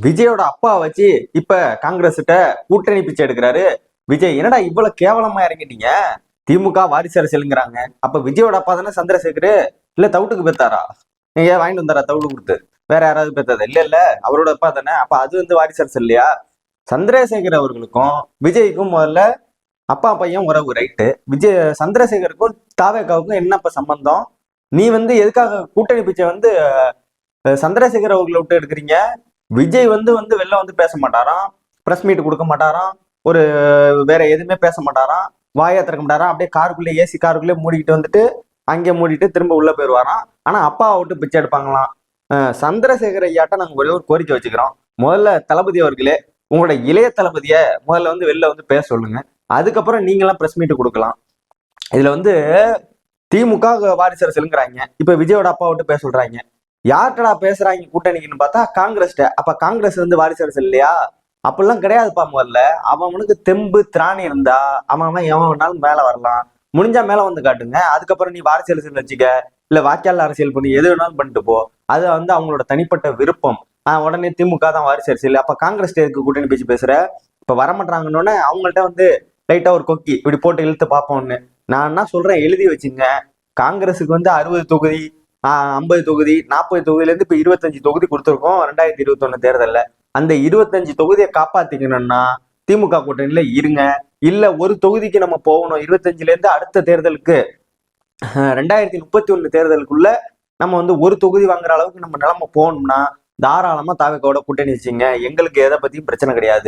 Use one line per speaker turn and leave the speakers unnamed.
விஜயோட அப்பா வச்சு இப்ப காங்கிரஸ் கிட்ட கூட்டணி பிச்சை எடுக்கிறாரு. விஜய் என்னடா இவ்வளவு கேவலமா இறங்கிட்டீங்க, திமுக வாரிசு அரசியலுங்கிறாங்க. அப்ப விஜயோட அப்பா தானே சந்திரசேகர், இல்ல தவிட்டுக்கு பெத்தாரா? நீங்க வாங்கிட்டு வந்தாரா தவிடு கொடுத்து? வேற யாராவது பெத்ததா? இல்ல இல்ல, அவரோட அப்பா தானே. அப்ப அது வாரிசு அரசு இல்லையா? சந்திரசேகர் அவர்களுக்கும் விஜய்க்கும் முதல்ல அப்பா பையன் உறவு, ரைட்டு. சந்திரசேகருக்கும் தாவேக்காவுக்கும் என்ன இப்ப சம்பந்தம்? நீ எதுக்காக கூட்டணி பிச்சை சந்திரசேகர் அவர்களை விட்டு எடுக்கிறீங்க? விஜய் வெளில பேச மாட்டாராம், பிரஸ் மீட் கொடுக்க மாட்டாராம், ஒரு வேற எதுவுமே பேச மாட்டாராம், வாயை திறக்க மாட்டாராம். அப்படியே காருக்குள்ளே ஏசி காருக்குள்ளே மூடிக்கிட்டு அங்கே மூடிட்டு திரும்ப உள்ள போயிடுவாராம். ஆனா அப்பாவை விட்டு பிச்சை எடுப்பாங்களாம். சந்திரசேகர் ஐயாட்ட நாங்க ஒரே ஒரு கோரிக்கை வச்சுக்கிறோம். முதல்ல தளபதி அவர்களே, உங்களோட இளைய தளபதிய முதல்ல வெளில பேச சொல்லுங்க. அதுக்கப்புறம் நீங்களாம் பிரஸ் மீட் கொடுக்கலாம். இதுல திமுக வாரிசு அரசியலுங்கிறாங்க, இப்ப விஜயோட அப்பா விட்டு பேச சொல்றாங்க. யார்கிட்டடா பேசுறாங்க கூட்டணிக்குன்னு பார்த்தா காங்கிரஸ்ட. அப்ப காங்கிரஸ் வாரிசு அரசு இல்லையா? அப்படிலாம் கிடையாதுப்பா. முதல்ல அவனுக்கு தெம்பு திராணி இருந்தா அவன் எவன் வேணாலும் மேல வரலாம். முடிஞ்சா மேல வந்து காட்டுங்க. அதுக்கப்புறம் நீ வாரிசு அரசியல் வச்சுக்க, இல்ல வாக்காளர் அரசியல் பண்ணி எது வேணாலும் பண்ணிட்டு போ. அது அவங்களோட தனிப்பட்ட விருப்பம். உடனே திமுக தான் வாரிசு அரசியல். அப்ப காங்கிரஸ் கூட்டணி பேச்சு பேசுற? இப்ப வரமாட்டாங்கன்னு அவங்கள்ட்ட லைட்டா ஒரு கொக்கி இப்படி போட்டு இழுத்து பார்ப்போம்னு நான் என்ன சொல்றேன், எழுதி வச்சுங்க. காங்கிரஸுக்கு 60 தொகுதி, 50 தொகுதி, 40 தொகுதியில இருந்து இப்ப 25 தொகுதி கொடுத்துருக்கோம் 2021 தேர்தல்ல. அந்த 25 தொகுதியை காப்பாத்திக்கணும்னா திமுக கூட்டணியில இருங்க. இல்ல ஒரு தொகுதிக்கு நம்ம போகணும். 25ல இருந்து அடுத்த தேர்தலுக்கு 2031 தேர்தலுக்குள்ள நம்ம ஒரு தொகுதி வாங்குற அளவுக்கு நம்ம நிலைமை போகணும்னா தாராளமா தாவேக்காவோட கூட்டணி வச்சுங்க. எங்களுக்கு எதை பத்தியும் பிரச்சனை கிடையாது.